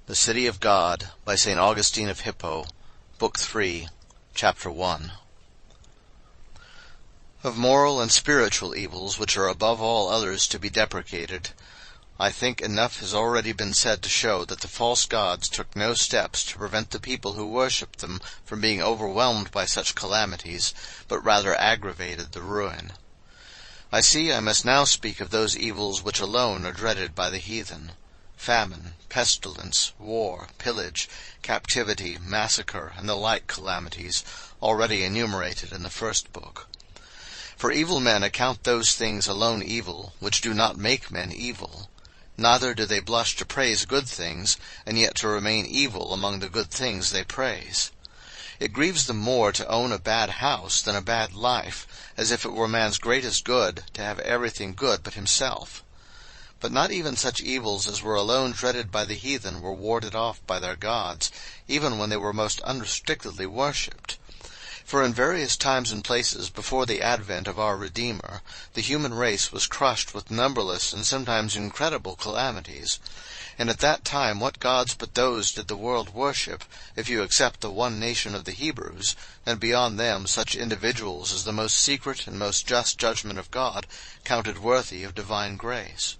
The City of God, by St. Augustine of Hippo, Book 3, Chapter 1. Of moral and spiritual evils, which are above all others to be deprecated, I think enough has already been said to show that the false gods took no steps to prevent the people who worshipped them from being overwhelmed by such calamities, but rather aggravated the ruin. I see I must now speak of those evils which alone are dreaded by the heathen: famine, pestilence, war, pillage, captivity, massacre, and the like calamities, already enumerated in the first book. For evil men account those things alone evil, which do not make men evil. Neither do they blush to praise good things, and yet to remain evil among the good things they praise. It grieves them more to own a bad house than a bad life, as if it were man's greatest good to have everything good but himself. But not even such evils as were alone dreaded by the heathen were warded off by their gods, even when they were most unrestrictedly worshipped. For in various times and places before the advent of our Redeemer, the human race was crushed with numberless and sometimes incredible calamities. And at that time what gods but those did the world worship, if you except the one nation of the Hebrews, and beyond them such individuals as the most secret and most just judgment of God counted worthy of divine grace?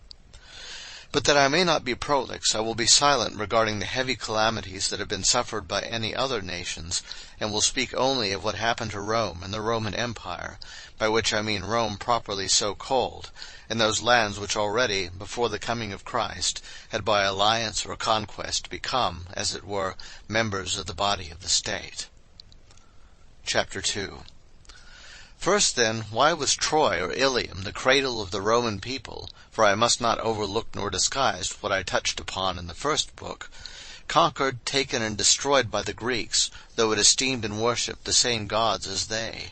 But that I may not be prolix, I will be silent regarding the heavy calamities that have been suffered by any other nations, and will speak only of what happened to Rome and the Roman Empire, by which I mean Rome properly so called, and those lands which already, before the coming of Christ, had by alliance or conquest become, as it were, members of the body of the state. Chapter 2. First, then, why was Troy or Ilium the cradle of the Roman people, for I must not overlook nor disguise what I touched upon in the first book, conquered, taken, and destroyed by the Greeks, though it esteemed and worshipped the same gods as they?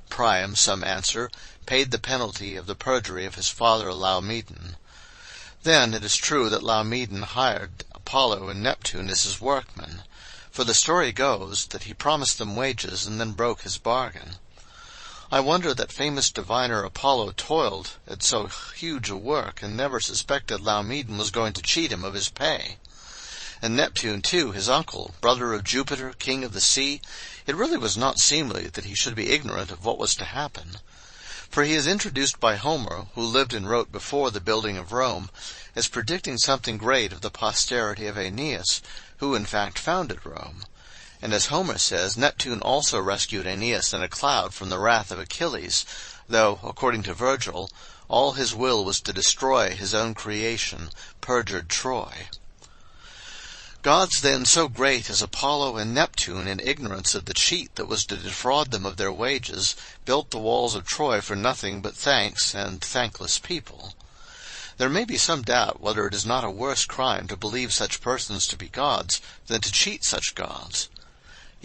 Priam, some answer, paid the penalty of the perjury of his father Laomedon. Then it is true that Laomedon hired Apollo and Neptune as his workmen, for the story goes that he promised them wages and then broke his bargain. I wonder that famous diviner Apollo toiled at so huge a work, and never suspected Laomedon was going to cheat him of his pay. And Neptune, too, his uncle, brother of Jupiter, king of the sea, it really was not seemly that he should be ignorant of what was to happen. For he is introduced by Homer, who lived and wrote before the building of Rome, as predicting something great of the posterity of Aeneas, who in fact founded Rome. And as Homer says, Neptune also rescued Aeneas in a cloud from the wrath of Achilles, though, according to Virgil, all his will was to destroy his own creation, perjured Troy. Gods then so great as Apollo and Neptune, in ignorance of the cheat that was to defraud them of their wages, built the walls of Troy for nothing but thanks and thankless people. There may be some doubt whether it is not a worse crime to believe such persons to be gods than to cheat such gods.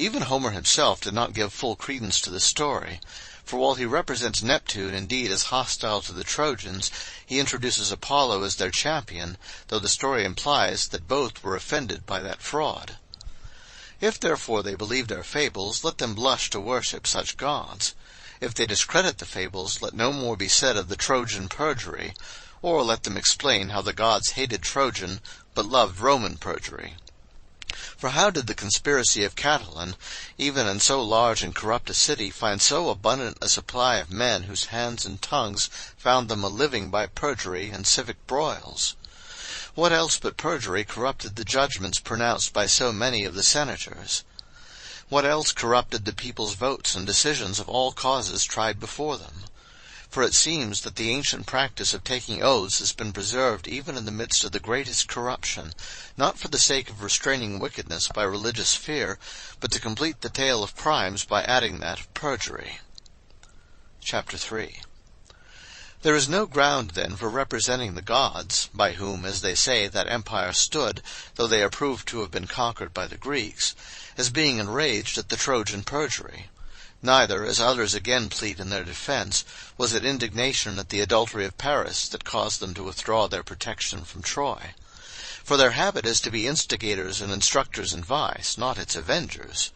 Even Homer himself did not give full credence to the story, for while he represents Neptune indeed as hostile to the Trojans, he introduces Apollo as their champion, though the story implies that both were offended by that fraud. If therefore they believe their fables, let them blush to worship such gods. If they discredit the fables, let no more be said of the Trojan perjury, or let them explain how the gods hated Trojan, but loved Roman perjury. For how did the conspiracy of Catiline, even in so large and corrupt a city, find so abundant a supply of men whose hands and tongues found them a living by perjury and civic broils? What else but perjury corrupted the judgments pronounced by so many of the senators? What else corrupted the people's votes and decisions of all causes tried before them? For it seems that the ancient practice of taking oaths has been preserved even in the midst of the greatest corruption, not for the sake of restraining wickedness by religious fear, but to complete the tale of crimes by adding that of perjury. Chapter 3. There is no ground, then, for representing the gods, by whom, as they say, that empire stood, though they are proved to have been conquered by the Greeks, as being enraged at the Trojan perjury. Neither, as others again plead in their defense, was it indignation at the adultery of Paris that caused them to withdraw their protection from Troy. For their habit is to be instigators and instructors in vice, not its avengers.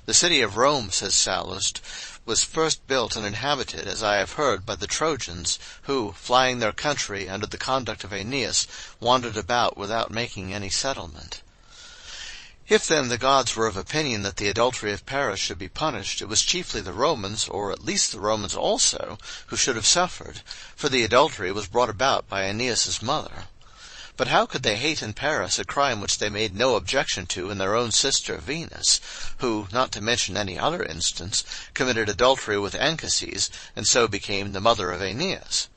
The city of Rome, says Sallust, was first built and inhabited, as I have heard, by the Trojans, who, flying their country under the conduct of Aeneas, wandered about without making any settlement. If then the gods were of opinion that the adultery of Paris should be punished, it was chiefly the Romans, or at least the Romans also, who should have suffered, for the adultery was brought about by Aeneas's mother. But how could they hate in Paris a crime which they made no objection to in their own sister Venus, who, not to mention any other instance, committed adultery with Anchises, and so became the mother of Aeneas?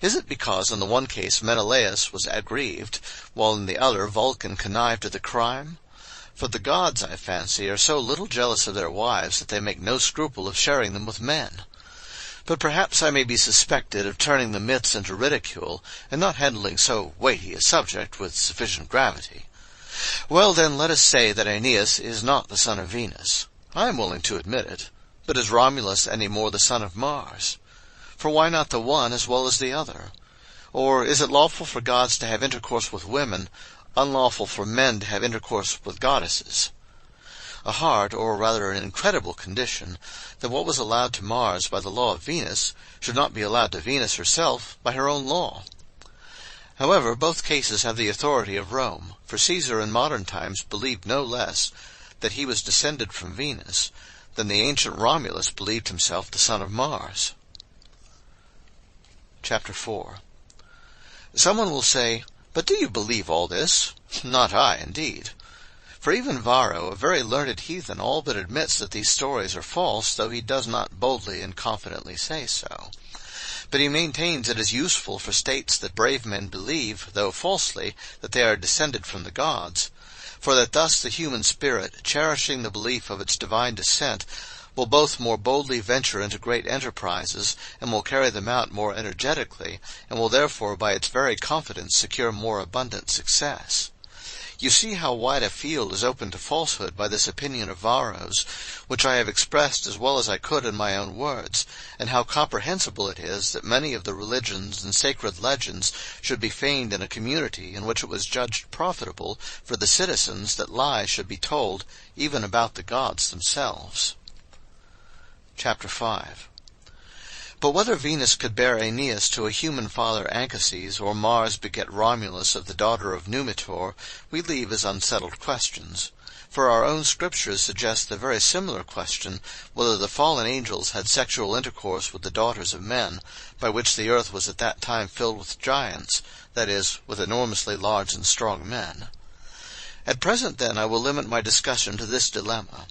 Is it because in the one case Menelaus was aggrieved, while in the other Vulcan connived at the crime? For the gods, I fancy, are so little jealous of their wives that they make no scruple of sharing them with men. But perhaps I may be suspected of turning the myths into ridicule, and not handling so weighty a subject with sufficient gravity. Well, then, let us say that Aeneas is not the son of Venus. I am willing to admit it. But is Romulus any more the son of Mars? For why not the one as well as the other? Or is it lawful for gods to have intercourse with women, unlawful for men to have intercourse with goddesses? A hard, or rather an incredible condition, that what was allowed to Mars by the law of Venus should not be allowed to Venus herself by her own law. However, both cases have the authority of Rome, for Caesar in modern times believed no less that he was descended from Venus than the ancient Romulus believed himself the son of Mars. Chapter 4. Someone will say, "But do you believe all this?" Not I, indeed. For even Varro, a very learned heathen, all but admits that these stories are false, though he does not boldly and confidently say so. But he maintains it is useful for states that brave men believe, though falsely, that they are descended from the gods, for that thus the human spirit, cherishing the belief of its divine descent, will both more boldly venture into great enterprises, and will carry them out more energetically, and will therefore by its very confidence secure more abundant success. You see how wide a field is open to falsehood by this opinion of Varro's, which I have expressed as well as I could in my own words, and how comprehensible it is that many of the religions and sacred legends should be feigned in a community in which it was judged profitable for the citizens that lies should be told even about the gods themselves. Chapter 5. But whether Venus could bear Aeneas to a human father Anchises, or Mars beget Romulus of the daughter of Numitor, we leave as unsettled questions. For our own scriptures suggest the very similar question, whether the fallen angels had sexual intercourse with the daughters of men, by which the earth was at that time filled with giants, that is, with enormously large and strong men. At present, then, I will limit my discussion to this dilemma.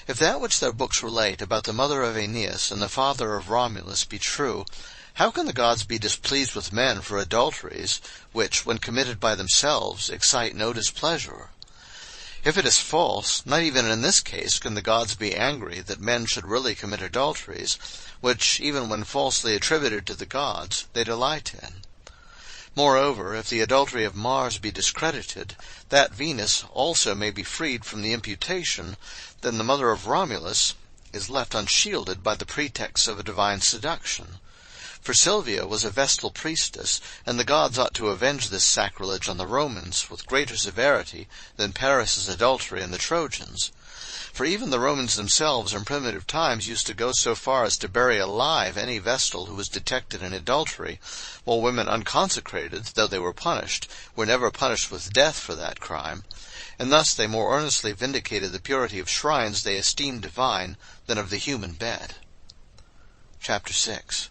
If that which their books relate about the mother of Aeneas and the father of Romulus be true, how can the gods be displeased with men for adulteries, which, when committed by themselves, excite no displeasure? If it is false, not even in this case can the gods be angry that men should really commit adulteries, which, even when falsely attributed to the gods, they delight in. Moreover, if the adultery of Mars be discredited, that Venus also may be freed from the imputation, then the mother of Romulus is left unshielded by the pretext of a divine seduction. For Silvia was a Vestal priestess, and the gods ought to avenge this sacrilege on the Romans with greater severity than Paris's adultery and the Trojans. For even the Romans themselves in primitive times used to go so far as to bury alive any Vestal who was detected in adultery, while women unconsecrated, though they were punished, were never punished with death for that crime, and thus they more earnestly vindicated the purity of shrines they esteemed divine than of the human bed. Chapter 6.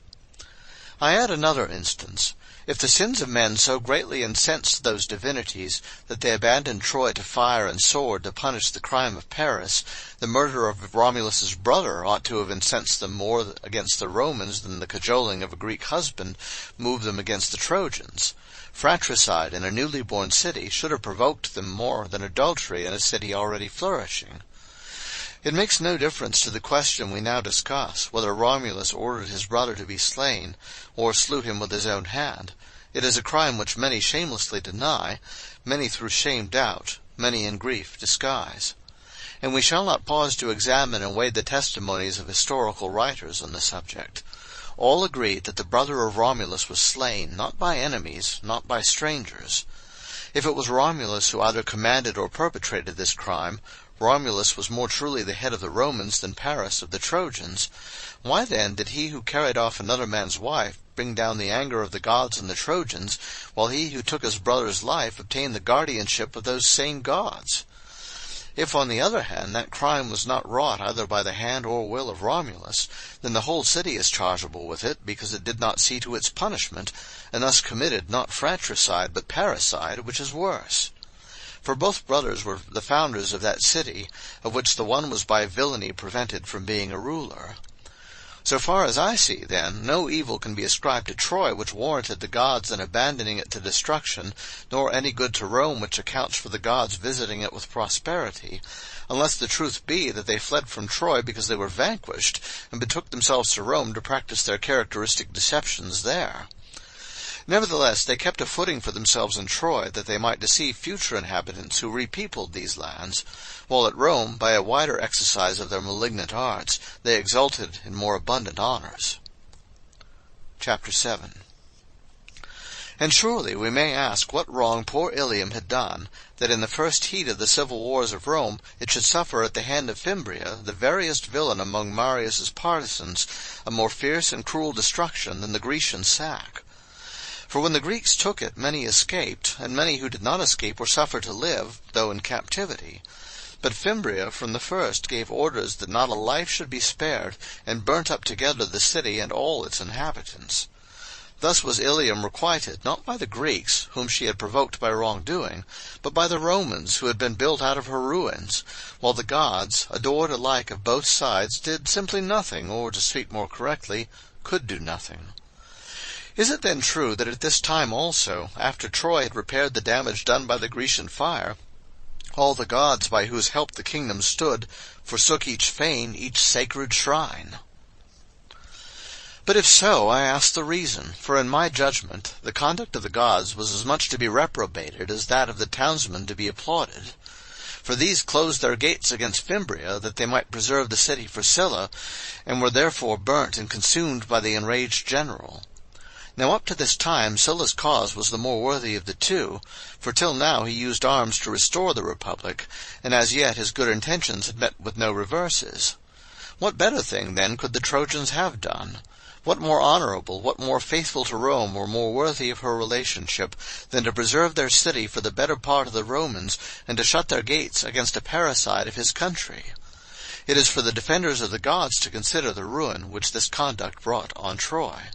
I add another instance. If the sins of men so greatly incensed those divinities that they abandoned Troy to fire and sword to punish the crime of Paris, the murder of Romulus's brother ought to have incensed them more against the Romans than the cajoling of a Greek husband moved them against the Trojans. Fratricide in a newly born city should have provoked them more than adultery in a city already flourishing. It makes no difference to the question we now discuss, whether Romulus ordered his brother to be slain, or slew him with his own hand. It is a crime which many shamelessly deny, many through shame doubt, many in grief disguise. And we shall not pause to examine and weigh the testimonies of historical writers on the subject. All agree that the brother of Romulus was slain, not by enemies, not by strangers. If it was Romulus who either commanded or perpetrated this crime, Romulus was more truly the head of the Romans than Paris of the Trojans. Why then did he who carried off another man's wife bring down the anger of the gods and the Trojans, while he who took his brother's life obtained the guardianship of those same gods? If, on the other hand, that crime was not wrought either by the hand or will of Romulus, then the whole city is chargeable with it, because it did not see to its punishment, and thus committed not fratricide but parricide, which is worse. For both brothers were the founders of that city, of which the one was by villainy prevented from being a ruler. So far as I see, then, no evil can be ascribed to Troy which warranted the gods in abandoning it to destruction, nor any good to Rome which accounts for the gods visiting it with prosperity, unless the truth be that they fled from Troy because they were vanquished, and betook themselves to Rome to practice their characteristic deceptions there. Nevertheless, they kept a footing for themselves in Troy, that they might deceive future inhabitants who repeopled these lands, while at Rome, by a wider exercise of their malignant arts, they exulted in more abundant honors. Chapter 7. And surely we may ask what wrong poor Ilium had done, that in the first heat of the civil wars of Rome it should suffer at the hand of Fimbria, the veriest villain among Marius's partisans, a more fierce and cruel destruction than the Grecian sack. For when the Greeks took it, many escaped, and many who did not escape were suffered to live, though in captivity. But Fimbria from the first gave orders that not a life should be spared, and burnt up together the city and all its inhabitants. Thus was Ilium requited, not by the Greeks, whom she had provoked by wrongdoing, but by the Romans, who had been built out of her ruins, while the gods, adored alike of both sides, did simply nothing, or, to speak more correctly, could do nothing. Is it then true that at this time also, after Troy had repaired the damage done by the Grecian fire, all the gods by whose help the kingdom stood forsook each fane, each sacred shrine? But if so, I ask the reason, for in my judgment the conduct of the gods was as much to be reprobated as that of the townsmen to be applauded. For these closed their gates against Fimbria, that they might preserve the city for Sylla, and were therefore burnt and consumed by the enraged general. Now up to this time Sylla's cause was the more worthy of the two, for till now he used arms to restore the republic, and as yet his good intentions had met with no reverses. What better thing, then, could the Trojans have done? What more honorable, what more faithful to Rome, or more worthy of her relationship, than to preserve their city for the better part of the Romans, and to shut their gates against a parricide of his country? It is for the defenders of the gods to consider the ruin which this conduct brought on Troy.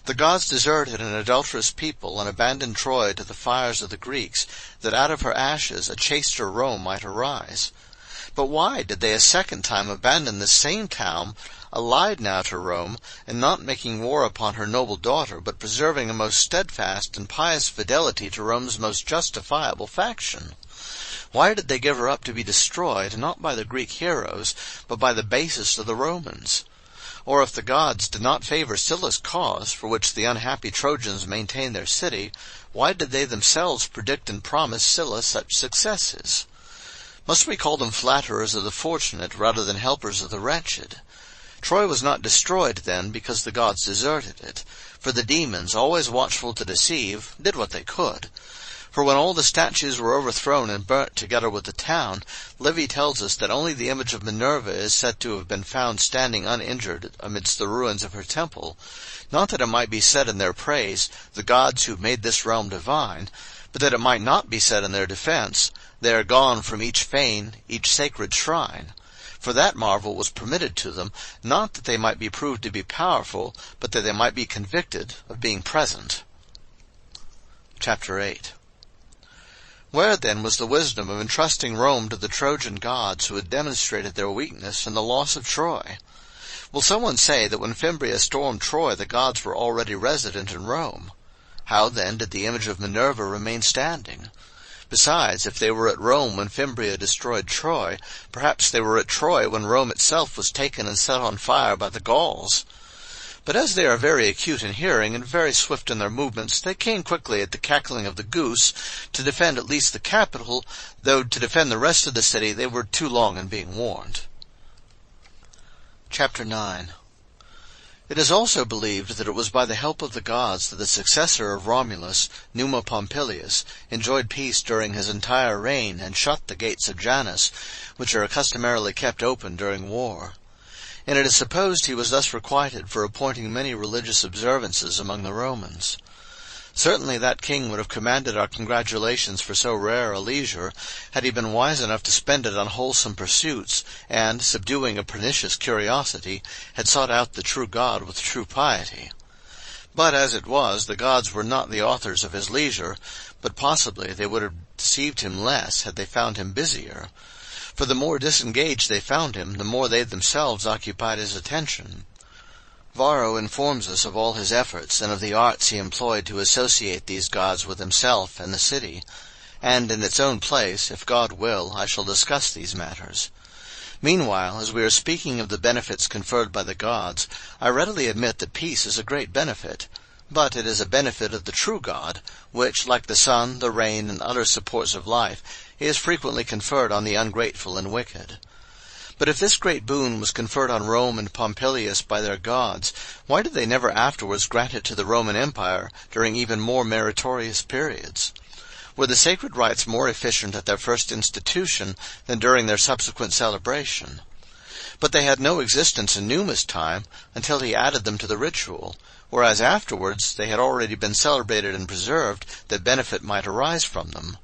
The gods deserted an adulterous people, and abandoned Troy to the fires of the Greeks, that out of her ashes a chaster Rome might arise. But why did they a second time abandon this same town, allied now to Rome, and not making war upon her noble daughter, but preserving a most steadfast and pious fidelity to Rome's most justifiable faction? Why did they give her up to be destroyed, not by the Greek heroes, but by the basest of the Romans? Or if the gods did not favor Sylla's cause, for which the unhappy Trojans maintained their city, why did they themselves predict and promise Sylla such successes? Must we call them flatterers of the fortunate rather than helpers of the wretched? Troy was not destroyed, then, because the gods deserted it, for the demons, always watchful to deceive, did what they could. For when all the statues were overthrown and burnt together with the town, Livy tells us that only the image of Minerva is said to have been found standing uninjured amidst the ruins of her temple, not that it might be said in their praise, the gods who made this realm divine, but that it might not be said in their defense, they are gone from each fane, each sacred shrine. For that marvel was permitted to them, not that they might be proved to be powerful, but that they might be convicted of being present. Chapter 8. Where, then, was the wisdom of entrusting Rome to the Trojan gods, who had demonstrated their weakness in the loss of Troy? Will someone say that when Fimbria stormed Troy the gods were already resident in Rome? How, then, did the image of Minerva remain standing? Besides, if they were at Rome when Fimbria destroyed Troy, perhaps they were at Troy when Rome itself was taken and set on fire by the Gauls. But as they are very acute in hearing and very swift in their movements, they came quickly at the cackling of the goose to defend at least the capital, though to defend the rest of the city they were too long in being warned. Chapter 9. It is also believed that it was by the help of the gods that the successor of Romulus, Numa Pompilius, enjoyed peace during his entire reign and shut the gates of Janus, which are customarily kept open during war. And it is supposed he was thus requited for appointing many religious observances among the Romans. Certainly that king would have commanded our congratulations for so rare a leisure, had he been wise enough to spend it on wholesome pursuits, and, subduing a pernicious curiosity, had sought out the true God with true piety. But as it was, the gods were not the authors of his leisure, but possibly they would have deceived him less had they found him busier. For the more disengaged they found him, the more they themselves occupied his attention. Varro informs us of all his efforts, and of the arts he employed to associate these gods with himself and the city, and in its own place, if God will, I shall discuss these matters. Meanwhile, as we are speaking of the benefits conferred by the gods, I readily admit that peace is a great benefit, but it is a benefit of the true God, which, like the sun, the rain, and other supports of life, is frequently conferred on the ungrateful and wicked. But if this great boon was conferred on Rome and Pompilius by their gods, why did they never afterwards grant it to the Roman Empire during even more meritorious periods? Were the sacred rites more efficient at their first institution than during their subsequent celebration? But they had no existence in Numa's time until he added them to the ritual, whereas afterwards they had already been celebrated and preserved that benefit might arise from them.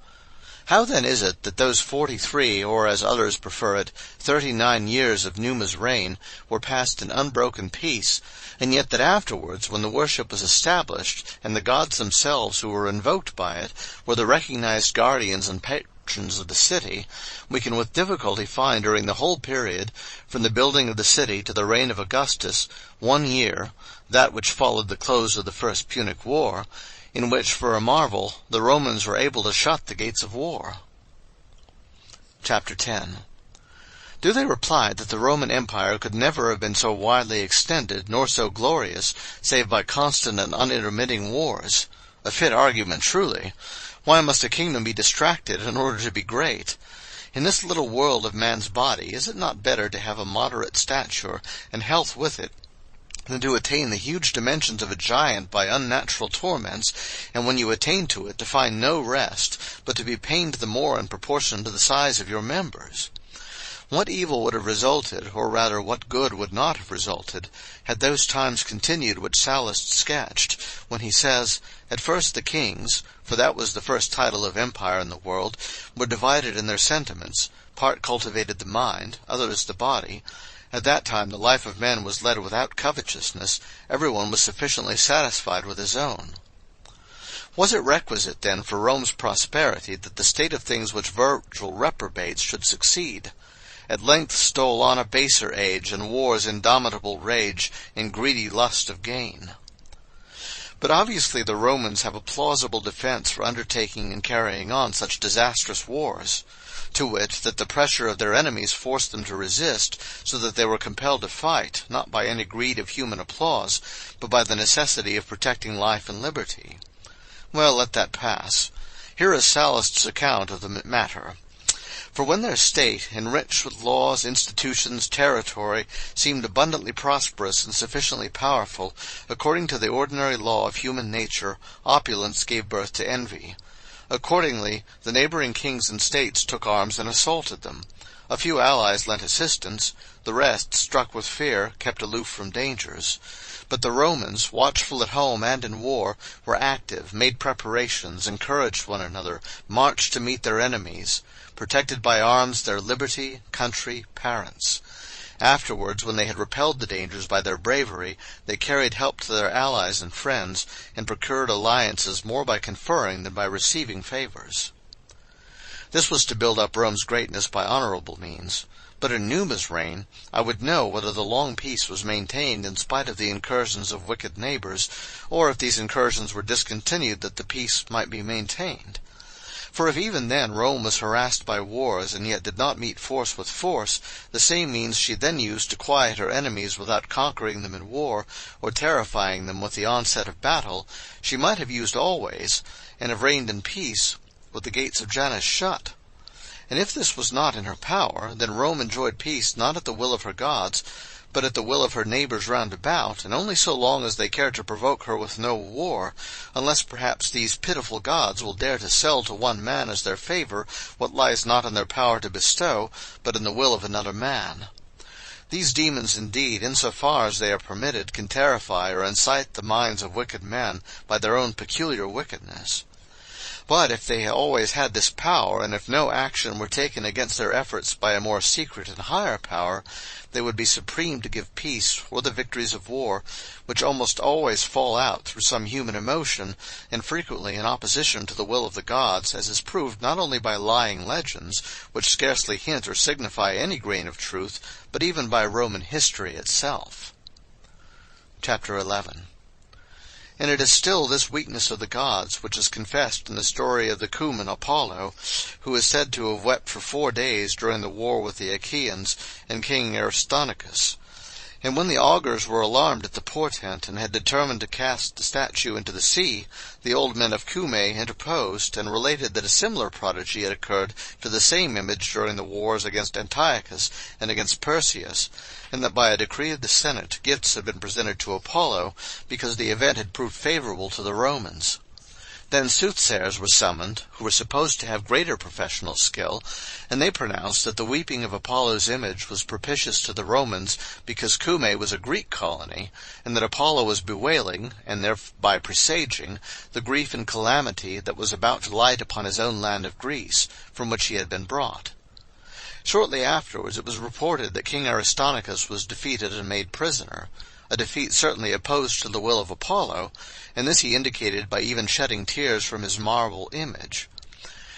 How then is it that those 43, or as others prefer it, 39 years of Numa's reign were passed in unbroken peace, and yet that afterwards, when the worship was established, and the gods themselves who were invoked by it were the recognized guardians and patrons of the city, we can with difficulty find during the whole period, from the building of the city to the reign of Augustus, 1 year, that which followed the close of the First Punic War, in which, for a marvel, the Romans were able to shut the gates of war. Chapter 10. Do they reply that the Roman Empire could never have been so widely extended, nor so glorious, save by constant and unintermitting wars? A fit argument, truly. Why must a kingdom be distracted in order to be great? In this little world of man's body, is it not better to have a moderate stature, and health with it, than to attain the huge dimensions of a giant by unnatural torments, and when you attain to it, to find no rest, but to be pained the more in proportion to the size of your members? What evil would have resulted, or rather what good would not have resulted, had those times continued which Sallust sketched, when he says, "At first the kings, for that was the first title of empire in the world, were divided in their sentiments, part cultivated the mind, others the body. At that time the life of men was led without covetousness, everyone was sufficiently satisfied with his own." Was it requisite, then, for Rome's prosperity that the state of things which Virgil reprobates should succeed? At length stole on a baser age, and war's indomitable rage, in greedy lust of gain. But obviously the Romans have a plausible defense for undertaking and carrying on such disastrous wars, to wit, that the pressure of their enemies forced them to resist, so that they were compelled to fight, not by any greed of human applause, but by the necessity of protecting life and liberty. Well, let that pass. Here is Sallust's account of the matter. For when their state, enriched with laws, institutions, territory, seemed abundantly prosperous and sufficiently powerful, according to the ordinary law of human nature, opulence gave birth to envy. Accordingly, the neighboring kings and states took arms and assaulted them. A few allies lent assistance, the rest, struck with fear, kept aloof from dangers. But the Romans, watchful at home and in war, were active, made preparations, encouraged one another, marched to meet their enemies, protected by arms their liberty, country, parents. Afterwards, when they had repelled the dangers by their bravery, they carried help to their allies and friends, and procured alliances more by conferring than by receiving favors. This was to build up Rome's greatness by honorable means. But in Numa's reign, I would know whether the long peace was maintained in spite of the incursions of wicked neighbors, or if these incursions were discontinued that the peace might be maintained. For if even then Rome was harassed by wars, and yet did not meet force with force, the same means she then used to quiet her enemies without conquering them in war, or terrifying them with the onset of battle, she might have used always, and have reigned in peace, with the gates of Janus shut. And if this was not in her power, then Rome enjoyed peace not at the will of her gods, but at the will of her neighbors round about, and only so long as they care to provoke her with no war, unless perhaps these pitiful gods will dare to sell to one man as their favor what lies not in their power to bestow, but in the will of another man. These demons, indeed, in so far as they are permitted, can terrify or incite the minds of wicked men by their own peculiar wickedness. But if they always had this power, and if no action were taken against their efforts by a more secret and higher power, they would be supreme to give peace, or the victories of war, which almost always fall out through some human emotion, and frequently in opposition to the will of the gods, as is proved not only by lying legends, which scarcely hint or signify any grain of truth, but even by Roman history itself. Chapter 11. And it is still this weakness of the gods which is confessed in the story of the Cuman Apollo, who is said to have wept for 4 days during the war with the Achaeans and King Aristonicus. And when the augurs were alarmed at the portent, and had determined to cast the statue into the sea, the old men of Cumae interposed, and related that a similar prodigy had occurred to the same image during the wars against Antiochus and against Perseus, and that by a decree of the Senate gifts had been presented to Apollo, because the event had proved favorable to the Romans. Then soothsayers were summoned, who were supposed to have greater professional skill, and they pronounced that the weeping of Apollo's image was propitious to the Romans, because Cumae was a Greek colony, and that Apollo was bewailing, and thereby presaging, the grief and calamity that was about to light upon his own land of Greece, from which he had been brought. Shortly afterwards it was reported that King Aristonicus was defeated and made prisoner, a defeat certainly opposed to the will of Apollo, and this he indicated by even shedding tears from his marble image.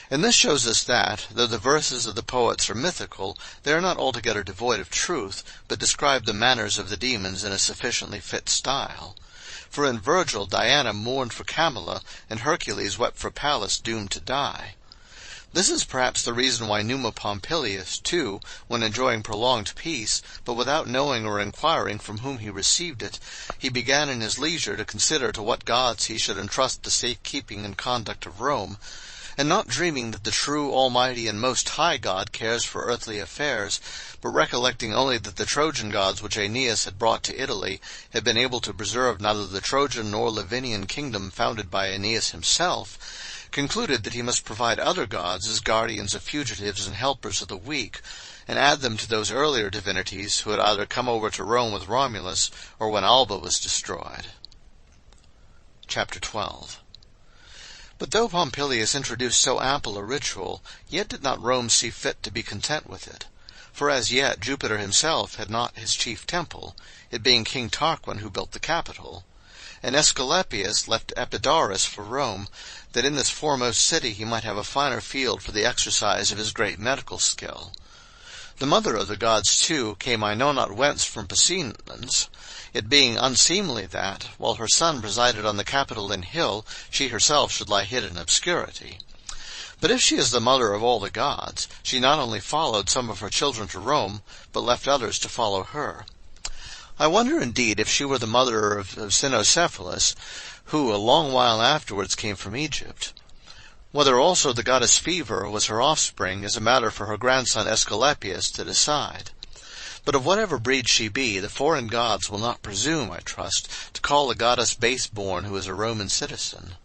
And this shows us that, though the verses of the poets are mythical, they are not altogether devoid of truth, but describe the manners of the demons in a sufficiently fit style. For in Virgil Diana mourned for Camilla, and Hercules wept for Pallas doomed to die. This is perhaps the reason why Numa Pompilius, too, when enjoying prolonged peace, but without knowing or inquiring from whom he received it, he began in his leisure to consider to what gods he should entrust the safe-keeping and conduct of Rome, and not dreaming that the true, almighty, and most high God cares for earthly affairs, but recollecting only that the Trojan gods which Aeneas had brought to Italy had been able to preserve neither the Trojan nor Lavinian kingdom founded by Aeneas himself, concluded that he must provide other gods as guardians of fugitives and helpers of the weak, and add them to those earlier divinities who had either come over to Rome with Romulus, or when Alba was destroyed. Chapter 12. But though Pompilius introduced so ample a ritual, yet did not Rome see fit to be content with it. For as yet Jupiter himself had not his chief temple, it being King Tarquin who built the Capitol. And Aesculapius left Epidaurus for Rome, that in this foremost city he might have a finer field for the exercise of his great medical skill. The mother of the gods, too, came I know not whence from Picenans, it being unseemly that, while her son presided on the Capitoline hill, she herself should lie hid in obscurity. But if she is the mother of all the gods, she not only followed some of her children to Rome, but left others to follow her. I wonder, indeed, if she were the mother of Cynocephalus, who a long while afterwards came from Egypt. Whether also the goddess Fever was her offspring is a matter for her grandson Aesculapius to decide. But of whatever breed she be, the foreign gods will not presume, I trust, to call the goddess base-born who is a Roman citizen.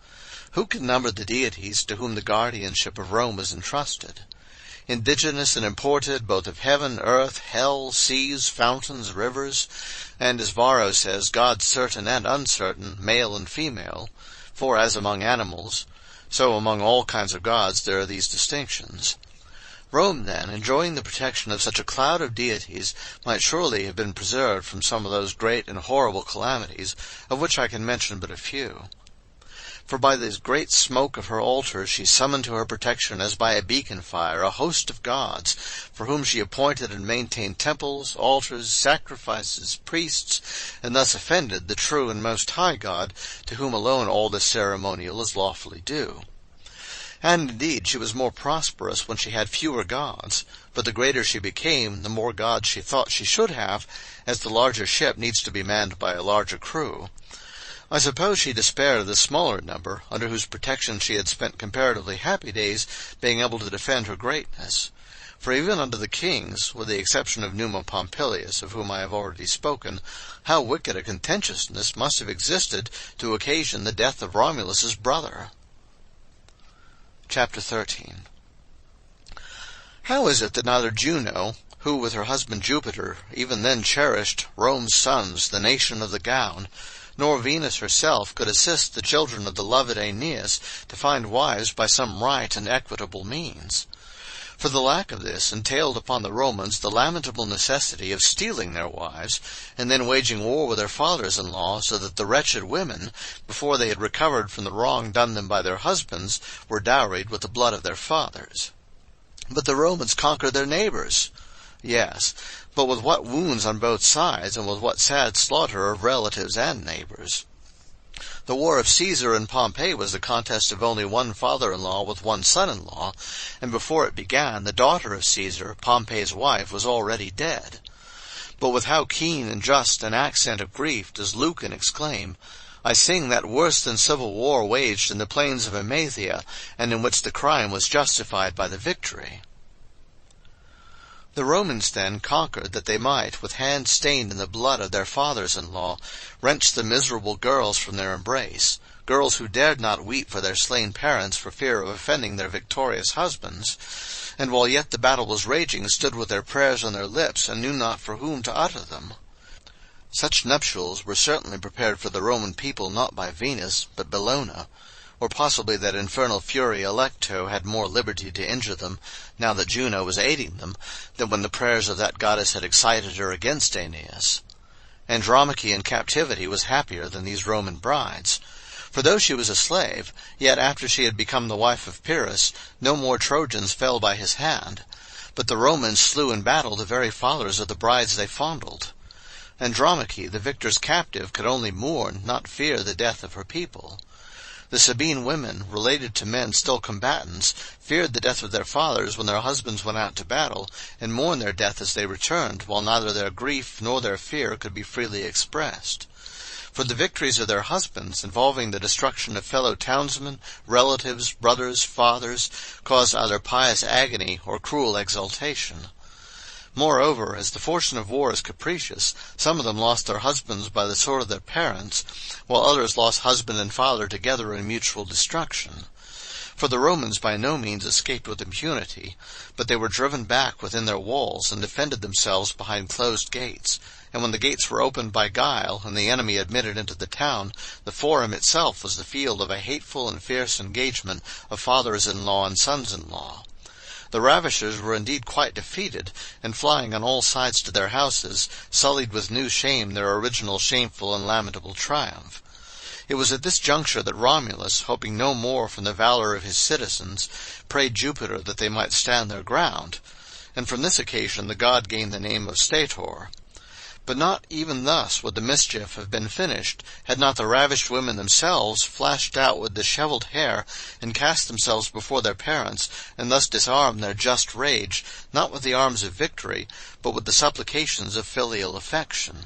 Who can number the deities to whom the guardianship of Rome was entrusted? Indigenous and imported, both of heaven, earth, hell, seas, fountains, rivers, and, as Varro says, gods certain and uncertain, male and female, for as among animals, so among all kinds of gods there are these distinctions. Rome, then, enjoying the protection of such a cloud of deities, might surely have been preserved from some of those great and horrible calamities, of which I can mention but a few. For by the great smoke of her altars she summoned to her protection as by a beacon fire a host of gods, for whom she appointed and maintained temples, altars, sacrifices, priests, and thus offended the true and most high God, to whom alone all this ceremonial is lawfully due. And indeed she was more prosperous when she had fewer gods, but the greater she became, the more gods she thought she should have, as the larger ship needs to be manned by a larger crew. I suppose she despaired of the smaller number, under whose protection she had spent comparatively happy days, being able to defend her greatness. For even under the kings, with the exception of Numa Pompilius, of whom I have already spoken, how wicked a contentiousness must have existed to occasion the death of Romulus's brother. Chapter 13. How is it that neither Juno, who with her husband Jupiter even then cherished Rome's sons, the nation of the gown, nor Venus herself could assist the children of the loved Aeneas to find wives by some right and equitable means. For the lack of this entailed upon the Romans the lamentable necessity of stealing their wives, and then waging war with their fathers-in-law, so that the wretched women, before they had recovered from the wrong done them by their husbands, were dowried with the blood of their fathers. But the Romans conquered their neighbors. Yes, but with what wounds on both sides, and with what sad slaughter of relatives and neighbors. The war of Caesar and Pompey was the contest of only one father-in-law with one son-in-law, and before it began, the daughter of Caesar, Pompey's wife, was already dead. But with how keen and just an accent of grief does Lucan exclaim, "I sing that worse than civil war waged in the plains of Emathia, and in which the crime was justified by the victory." The Romans then conquered that they might, with hands stained in the blood of their fathers-in-law, wrench the miserable girls from their embrace, girls who dared not weep for their slain parents for fear of offending their victorious husbands, and while yet the battle was raging stood with their prayers on their lips, and knew not for whom to utter them. Such nuptials were certainly prepared for the Roman people not by Venus, but Bellona, or possibly that infernal fury Alecto had more liberty to injure them, now that Juno was aiding them, than when the prayers of that goddess had excited her against Aeneas. Andromache in captivity was happier than these Roman brides. For though she was a slave, yet after she had become the wife of Pyrrhus, no more Trojans fell by his hand. But the Romans slew in battle the very fathers of the brides they fondled. Andromache, the victor's captive, could only mourn, not fear, the death of her people. The Sabine women, related to men still combatants, feared the death of their fathers when their husbands went out to battle, and mourned their death as they returned, while neither their grief nor their fear could be freely expressed. For the victories of their husbands, involving the destruction of fellow townsmen, relatives, brothers, fathers, caused either pious agony or cruel exultation. Moreover, as the fortune of war is capricious, some of them lost their husbands by the sword of their parents, while others lost husband and father together in mutual destruction. For the Romans by no means escaped with impunity, but they were driven back within their walls, and defended themselves behind closed gates. And when the gates were opened by guile, and the enemy admitted into the town, the forum itself was the field of a hateful and fierce engagement of fathers-in-law and sons-in-law. The ravishers were indeed quite defeated, and flying on all sides to their houses, sullied with new shame their original shameful and lamentable triumph. It was at this juncture that Romulus, hoping no more from the valor of his citizens, prayed Jupiter that they might stand their ground, and from this occasion the god gained the name of Stator. But not even thus would the mischief have been finished, had not the ravished women themselves flashed out with dishevelled hair, and cast themselves before their parents, and thus disarmed their just rage, not with the arms of victory, but with the supplications of filial affection.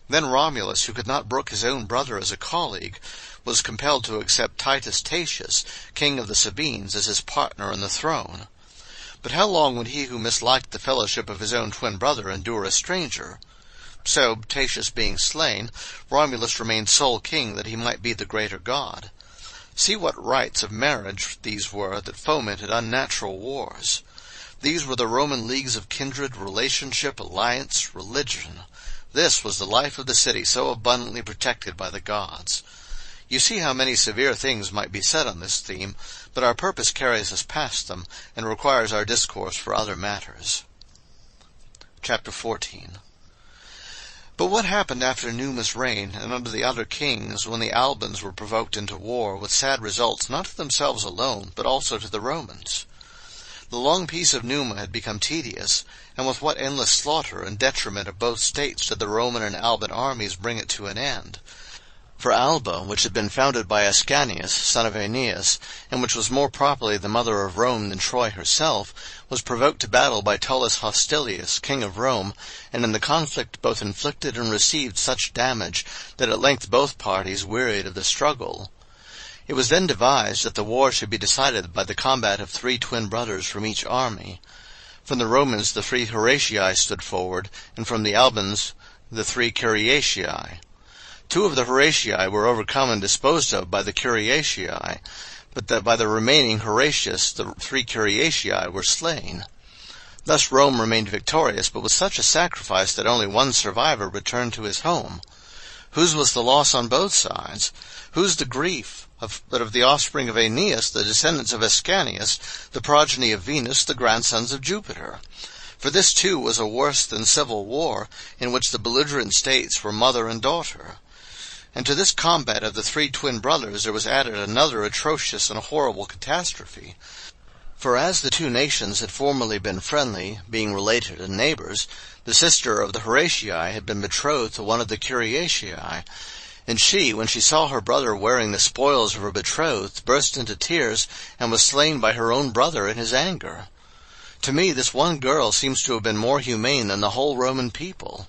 Then Romulus, who could not brook his own brother as a colleague, was compelled to accept Titus Tatius, king of the Sabines, as his partner in the throne. But how long would he who misliked the fellowship of his own twin brother endure a stranger? So, Tatius being slain, Romulus remained sole king that he might be the greater god. See what rites of marriage these were that fomented unnatural wars. These were the Roman leagues of kindred, relationship, alliance, religion. This was the life of the city so abundantly protected by the gods. You see how many severe things might be said on this theme, but our purpose carries us past them, and requires our discourse for other matters. Chapter 14. But what happened after Numa's reign, and under the other kings, when the Albans were provoked into war, with sad results not to themselves alone, but also to the Romans? The long peace of Numa had become tedious, and with what endless slaughter and detriment of both states did the Roman and Alban armies bring it to an end. For Alba, which had been founded by Ascanius, son of Aeneas, and which was more properly the mother of Rome than Troy herself, was provoked to battle by Tullus Hostilius, king of Rome, and in the conflict both inflicted and received such damage that at length both parties wearied of the struggle. It was then devised that the war should be decided by the combat of 3 twin brothers from each army. From the Romans the 3 Horatii stood forward, and from the Albans the 3 Curiatii. 2 of the Horatii were overcome and disposed of by the Curiatii, but that by the remaining Horatius the 3 Curiatii were slain. Thus Rome remained victorious, but with such a sacrifice that only one survivor returned to his home. Whose was the loss on both sides? Whose the grief? But of the offspring of Aeneas, the descendants of Ascanius, the progeny of Venus, the grandsons of Jupiter. For this, too, was a worse than civil war, in which the belligerent states were mother and daughter. And to this combat of the three twin brothers there was added another atrocious and horrible catastrophe. For as the two nations had formerly been friendly, being related and neighbors, the sister of the Horatii had been betrothed to one of the Curiatii, and she, when she saw her brother wearing the spoils of her betrothed, burst into tears, and was slain by her own brother in his anger. To me this one girl seems to have been more humane than the whole Roman people.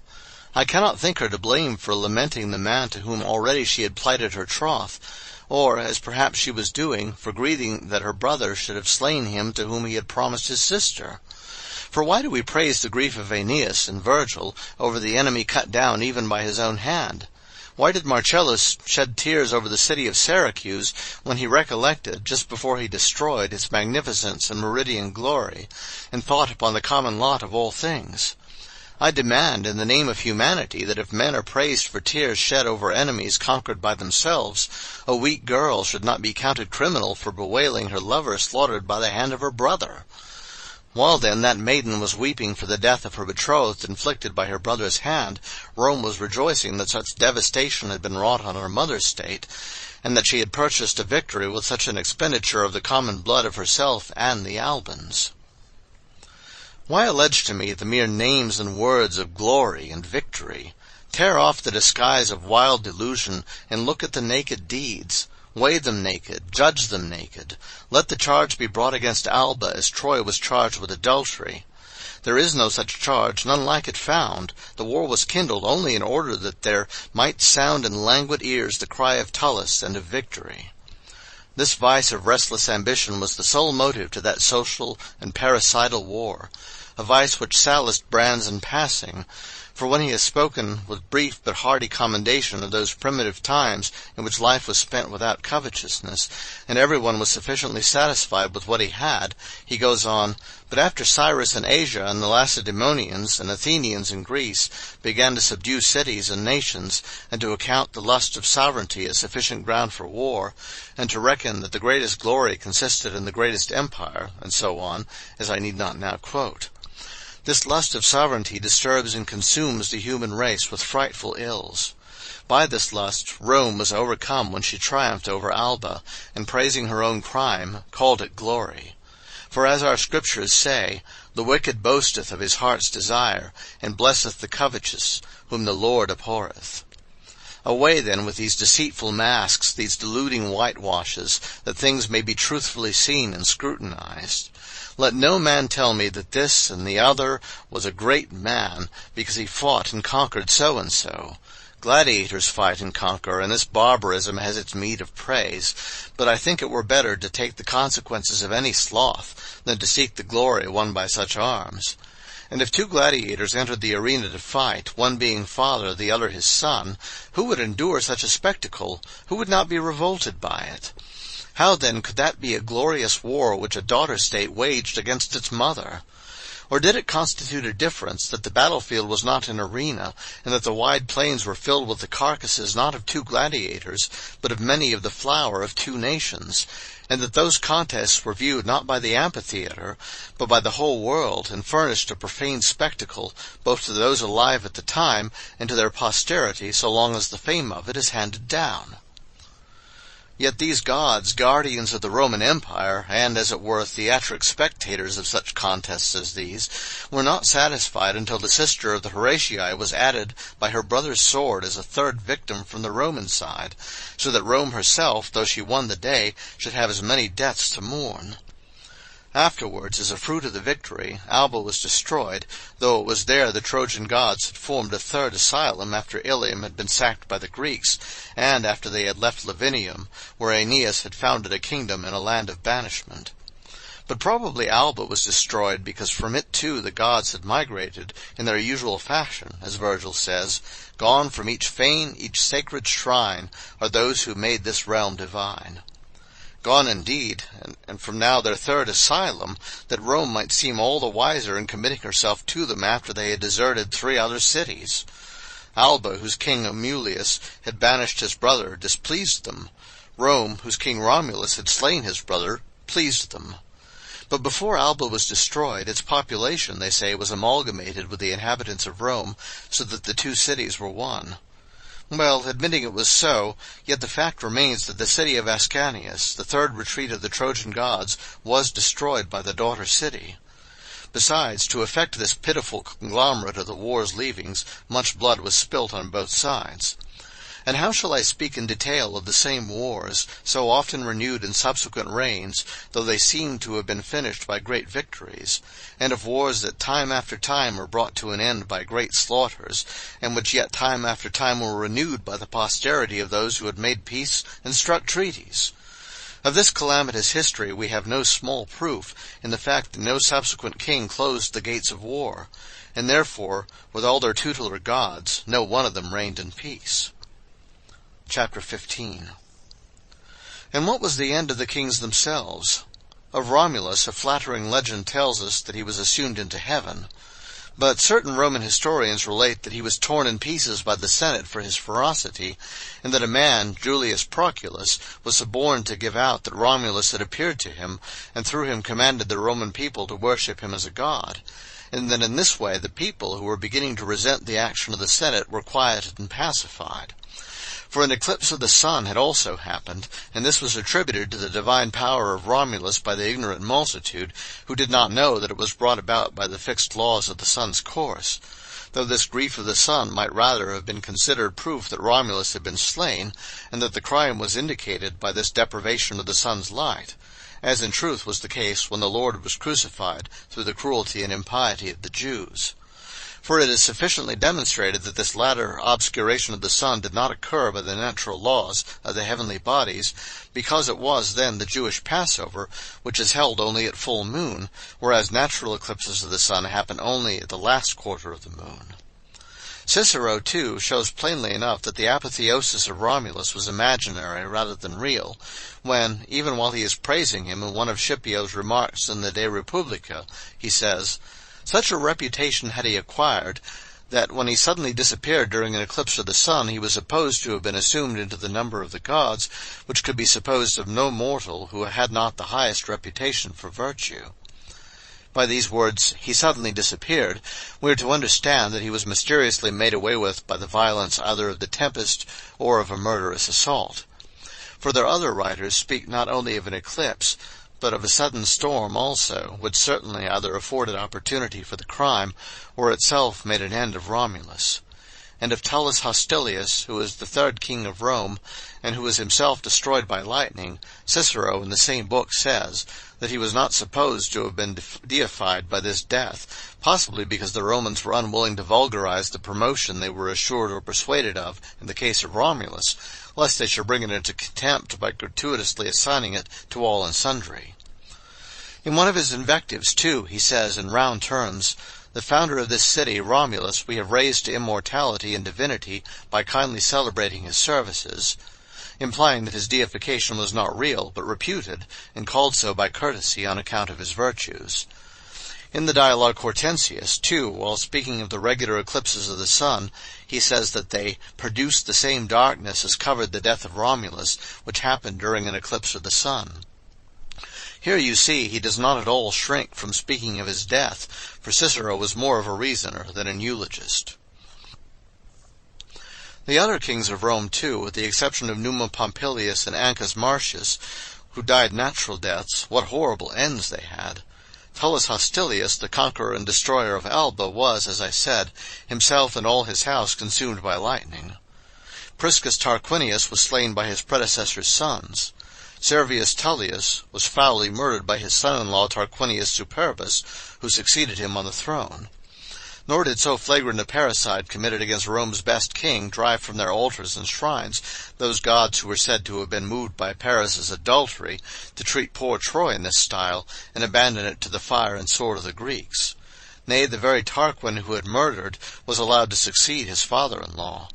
I cannot think her to blame for lamenting the man to whom already she had plighted her troth, or, as perhaps she was doing, for grieving that her brother should have slain him to whom he had promised his sister. For why do we praise the grief of Aeneas and Virgil over the enemy cut down even by his own hand? Why did Marcellus shed tears over the city of Syracuse when he recollected, just before he destroyed, its magnificence and meridian glory, and thought upon the common lot of all things? I demand, in the name of humanity, that if men are praised for tears shed over enemies conquered by themselves, a weak girl should not be counted criminal for bewailing her lover slaughtered by the hand of her brother. While, then, that maiden was weeping for the death of her betrothed inflicted by her brother's hand, Rome was rejoicing that such devastation had been wrought on her mother's state, and that she had purchased a victory with such an expenditure of the common blood of herself and the Albans. Why allege to me the mere names and words of glory and victory? Tear off the disguise of wild delusion, and look at the naked deeds. Weigh them naked, judge them naked. Let the charge be brought against Alba as Troy was charged with adultery. There is no such charge, none like it found. The war was kindled only in order that there might sound in languid ears the cry of Tullus and of victory. This vice of restless ambition was the sole motive to that social and parricidal war, a vice which Sallust brands in passing, for when he has spoken with brief but hearty commendation of those primitive times in which life was spent without covetousness, and everyone was sufficiently satisfied with what he had, he goes on, "But after Cyrus in Asia and the Lacedaemonians and Athenians in Greece began to subdue cities and nations, and to account the lust of sovereignty a sufficient ground for war, and to reckon that the greatest glory consisted in the greatest empire," and so on, as I need not now quote. This lust of sovereignty disturbs and consumes the human race with frightful ills. By this lust Rome was overcome when she triumphed over Alba, and praising her own crime, called it glory. For as our scriptures say, the wicked boasteth of his heart's desire, and blesseth the covetous, whom the Lord abhorreth. Away then with these deceitful masks, these deluding whitewashes, that things may be truthfully seen and scrutinized. Let no man tell me that this and the other was a great man, because he fought and conquered so-and-so. Gladiators fight and conquer, and this barbarism has its meed of praise, but I think it were better to take the consequences of any sloth than to seek the glory won by such arms. And if two gladiators entered the arena to fight, one being father, the other his son, who would endure such a spectacle? Who would not be revolted by it? How, then, could that be a glorious war which a daughter-state waged against its mother? Or did it constitute a difference that the battlefield was not an arena, and that the wide plains were filled with the carcasses not of two gladiators, but of many of the flower of two nations, and that those contests were viewed not by the amphitheater, but by the whole world, and furnished a profane spectacle both to those alive at the time and to their posterity so long as the fame of it is handed down? Yet these gods, guardians of the Roman Empire, and, as it were, theatric spectators of such contests as these, were not satisfied until the sister of the Horatii was added by her brother's sword as a third victim from the Roman side, so that Rome herself, though she won the day, should have as many deaths to mourn. Afterwards, as a fruit of the victory, Alba was destroyed, though it was there the Trojan gods had formed a third asylum after Ilium had been sacked by the Greeks, and after they had left Lavinium, where Aeneas had founded a kingdom in a land of banishment. But probably Alba was destroyed because from it too the gods had migrated in their usual fashion, as Virgil says, "Gone from each fane, each sacred shrine, are those who made this realm divine." Gone indeed, and from now their third asylum, that Rome might seem all the wiser in committing herself to them after they had deserted 3 other cities. Alba, whose king Amulius had banished his brother, displeased them. Rome, whose king Romulus had slain his brother, pleased them. But before Alba was destroyed, its population, they say, was amalgamated with the inhabitants of Rome, so that the 2 cities were one. Well, admitting it was so, yet the fact remains that the city of Ascanius, the third retreat of the Trojan gods, was destroyed by the daughter city. Besides, to effect this pitiful conglomerate of the war's leavings, much blood was spilt on both sides. And how shall I speak in detail of the same wars, so often renewed in subsequent reigns, though they seem to have been finished by great victories, and of wars that time after time were brought to an end by great slaughters, and which yet time after time were renewed by the posterity of those who had made peace and struck treaties? Of this calamitous history we have no small proof in the fact that no subsequent king closed the gates of war, and therefore, with all their tutelar gods, no one of them reigned in peace. Chapter 15. And what was the end of the kings themselves? Of Romulus, a flattering legend tells us that he was assumed into heaven. But certain Roman historians relate that he was torn in pieces by the Senate for his ferocity, and that a man, Julius Proculus, was suborned to give out that Romulus had appeared to him, and through him commanded the Roman people to worship him as a god, and that in this way the people, who were beginning to resent the action of the Senate, were quieted and pacified. For an eclipse of the sun had also happened, and this was attributed to the divine power of Romulus by the ignorant multitude, who did not know that it was brought about by the fixed laws of the sun's course, though this grief of the sun might rather have been considered proof that Romulus had been slain, and that the crime was indicated by this deprivation of the sun's light, as in truth was the case when the Lord was crucified through the cruelty and impiety of the Jews. For it is sufficiently demonstrated that this latter obscuration of the sun did not occur by the natural laws of the heavenly bodies, because it was then the Jewish Passover, which is held only at full moon, whereas natural eclipses of the sun happen only at the last quarter of the moon. Cicero, too, shows plainly enough that the apotheosis of Romulus was imaginary rather than real, when, even while he is praising him in one of Scipio's remarks in the De Republica, he says, "Such a reputation had he acquired, that when he suddenly disappeared during an eclipse of the sun, he was supposed to have been assumed into the number of the gods, which could be supposed of no mortal who had not the highest reputation for virtue." By these words, "he suddenly disappeared," we are to understand that he was mysteriously made away with by the violence either of the tempest or of a murderous assault. For their other writers speak not only of an eclipse, but of a sudden storm also, which certainly either afforded opportunity for the crime, or itself made an end of Romulus. And of Tullus Hostilius, who was the third king of Rome, and who was himself destroyed by lightning, Cicero in the same book says that he was not supposed to have been deified by this death, possibly because the Romans were unwilling to vulgarize the promotion they were assured or persuaded of in the case of Romulus, lest they should bring it into contempt by gratuitously assigning it to all and sundry. In one of his invectives, too, he says in round terms, "The founder of this city, Romulus, we have raised to immortality and divinity by kindly celebrating his services," implying that his deification was not real, but reputed, and called so by courtesy on account of his virtues. In the Dialogue Hortensius, too, while speaking of the regular eclipses of the sun, he says that they produced the same darkness as covered the death of Romulus, which happened during an eclipse of the sun. Here you see he does not at all shrink from speaking of his death, for Cicero was more of a reasoner than an eulogist. The other kings of Rome, too, with the exception of Numa Pompilius and Ancus Marcius, who died natural deaths, what horrible ends they had! Tullus Hostilius, the conqueror and destroyer of Alba, was, as I said, himself and all his house consumed by lightning. Priscus Tarquinius was slain by his predecessor's sons. Servius Tullius was foully murdered by his son-in-law Tarquinius Superbus, who succeeded him on the throne. Nor did so flagrant a parricide committed against Rome's best king drive from their altars and shrines those gods who were said to have been moved by Paris's adultery to treat poor Troy in this style, and abandon it to the fire and sword of the Greeks. Nay, the very Tarquin who had murdered was allowed to succeed his father-in-law.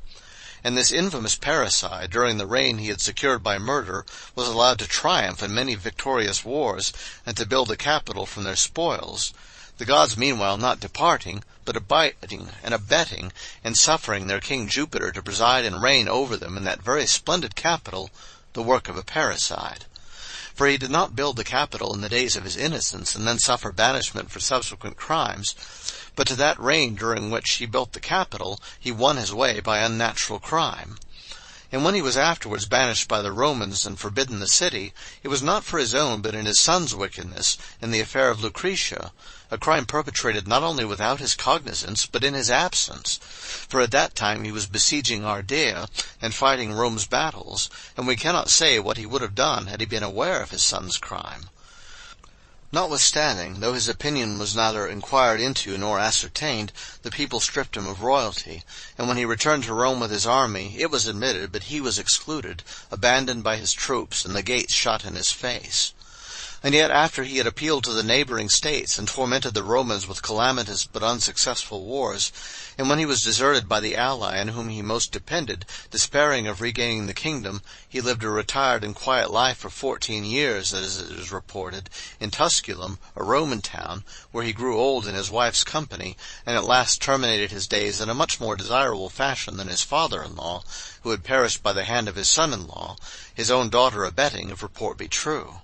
and this infamous parricide, during the reign he had secured by murder, was allowed to triumph in many victorious wars, and to build a capital from their spoils, the gods meanwhile not departing, but abiding and abetting, and suffering their king Jupiter to preside and reign over them in that very splendid capital, the work of a parricide. For he did not build the capital in the days of his innocence, and then suffer banishment for subsequent crimes, but to that reign during which he built the capital he won his way by unnatural crime. And when he was afterwards banished by the Romans and forbidden the city, it was not for his own but in his son's wickedness, in the affair of Lucretia, a crime perpetrated not only without his cognizance, but in his absence. For at that time he was besieging Ardea, and fighting Rome's battles, and we cannot say what he would have done had he been aware of his son's crime. Notwithstanding, though his opinion was neither inquired into nor ascertained, the people stripped him of royalty, and when he returned to Rome with his army, it was admitted, but he was excluded, abandoned by his troops, and the gates shut in his face. And yet after he had appealed to the neighboring states, and tormented the Romans with calamitous but unsuccessful wars, and when he was deserted by the ally on whom he most depended, despairing of regaining the kingdom, he lived a retired and quiet life for 14 years, as it is reported, in Tusculum, a Roman town, where he grew old in his wife's company, and at last terminated his days in a much more desirable fashion than his father-in-law, who had perished by the hand of his son-in-law, his own daughter abetting, if report be true.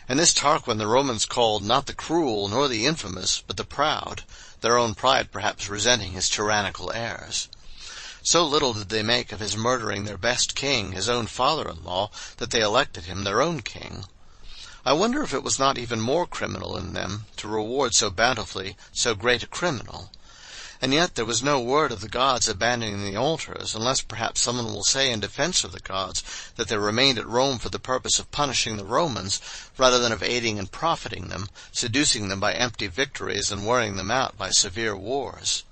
And this Tarquin the Romans called not the cruel nor the infamous, but the proud, their own pride perhaps resenting his tyrannical airs. So little did they make of his murdering their best king, his own father-in-law, that they elected him their own king. I wonder if it was not even more criminal in them to reward so bountifully so great a criminal. And yet there was no word of the gods abandoning the altars, unless perhaps someone will say in defense of the gods that they remained at Rome for the purpose of punishing the Romans, rather than of aiding and profiting them, seducing them by empty victories and wearing them out by severe wars.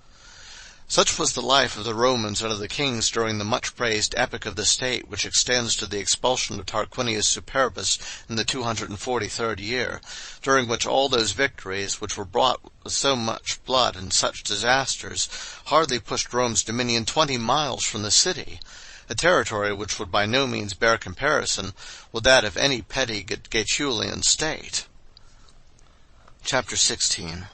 Such was the life of the Romans and of the kings during the much-praised epoch of the state, which extends to the expulsion of Tarquinius Superbus in the 243rd year, during which all those victories, which were brought with so much blood and such disasters, hardly pushed Rome's dominion 20 miles from the city, a territory which would by no means bear comparison with that of any petty Gaetulian state. Chapter 16.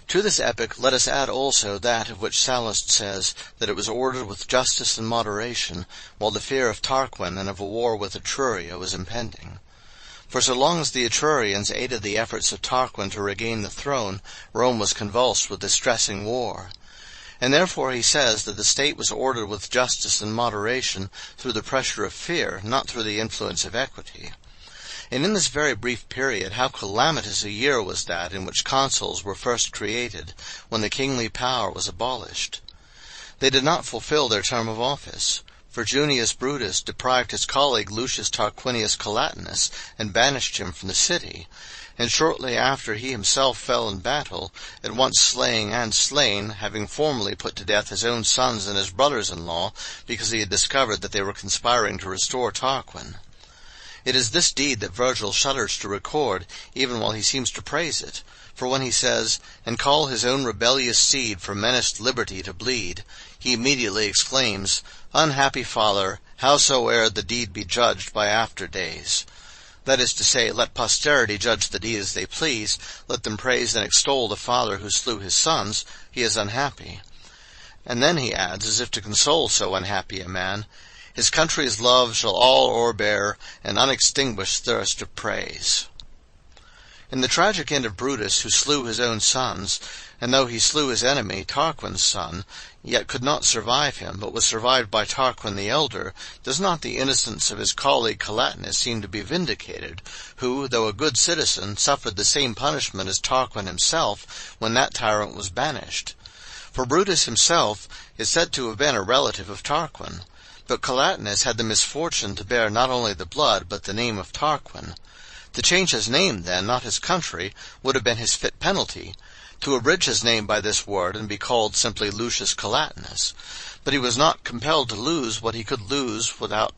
To this epoch let us add also that of which Sallust says that it was ordered with justice and moderation, while the fear of Tarquin and of a war with Etruria was impending. For so long as the Etrurians aided the efforts of Tarquin to regain the throne, Rome was convulsed with distressing war. And therefore he says that the state was ordered with justice and moderation through the pressure of fear, not through the influence of equity. And in this very brief period, how calamitous a year was that in which consuls were first created, when the kingly power was abolished. They did not fulfill their term of office, for Junius Brutus deprived his colleague Lucius Tarquinius Collatinus, and banished him from the city, and shortly after he himself fell in battle, at once slaying and slain, having formerly put to death his own sons and his brothers-in-law, because he had discovered that they were conspiring to restore Tarquin. It is this deed that Virgil shudders to record, even while he seems to praise it. For when he says, "And call his own rebellious seed for menaced liberty to bleed," he immediately exclaims, "Unhappy father, howsoe'er the deed be judged by after days." That is to say, let posterity judge the deed as they please, let them praise and extol the father who slew his sons, he is unhappy. And then he adds, as if to console so unhappy a man, "His country's love shall all o'erbear an unextinguished thirst of praise." In the tragic end of Brutus, who slew his own sons, and though he slew his enemy, Tarquin's son, yet could not survive him, but was survived by Tarquin the elder, does not the innocence of his colleague Collatinus seem to be vindicated, who, though a good citizen, suffered the same punishment as Tarquin himself when that tyrant was banished? For Brutus himself is said to have been a relative of Tarquin. But Collatinus had the misfortune to bear not only the blood, but the name of Tarquin. To change his name, then, not his country, would have been his fit penalty, to abridge his name by this word and be called simply Lucius Collatinus. But he was not compelled to lose what he could lose without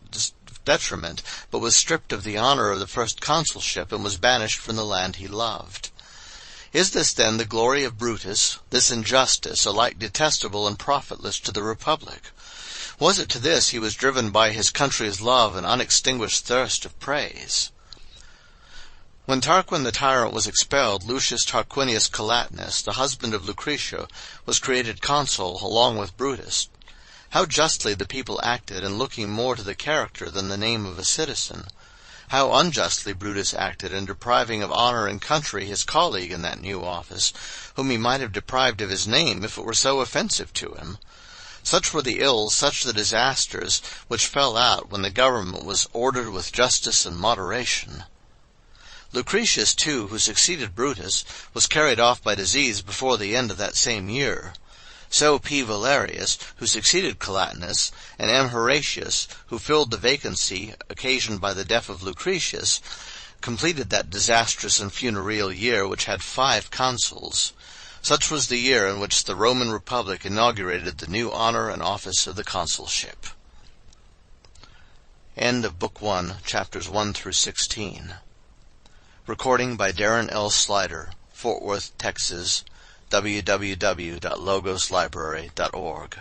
detriment, but was stripped of the honor of the first consulship and was banished from the land he loved. Is this, then, the glory of Brutus, this injustice, alike detestable and profitless to the Republic? Was it to this he was driven by his country's love and unextinguished thirst of praise? When Tarquin the tyrant was expelled, Lucius Tarquinius Collatinus, the husband of Lucretia, was created consul along with Brutus. How justly the people acted in looking more to the character than the name of a citizen! How unjustly Brutus acted in depriving of honor and country his colleague in that new office, whom he might have deprived of his name if it were so offensive to him. Such were the ills, such the disasters, which fell out when the government was ordered with justice and moderation. Lucretius, too, who succeeded Brutus, was carried off by disease before the end of that same year. So P. Valerius, who succeeded Collatinus, and M. Horatius, who filled the vacancy occasioned by the death of Lucretius, completed that disastrous and funereal year which had 5 consuls. Such was the year in which the Roman Republic inaugurated the new honor and office of the consulship. End of Book 1, Chapters 1 through 16. Recording by Darren L. Slider, Fort Worth, Texas, www.logoslibrary.org.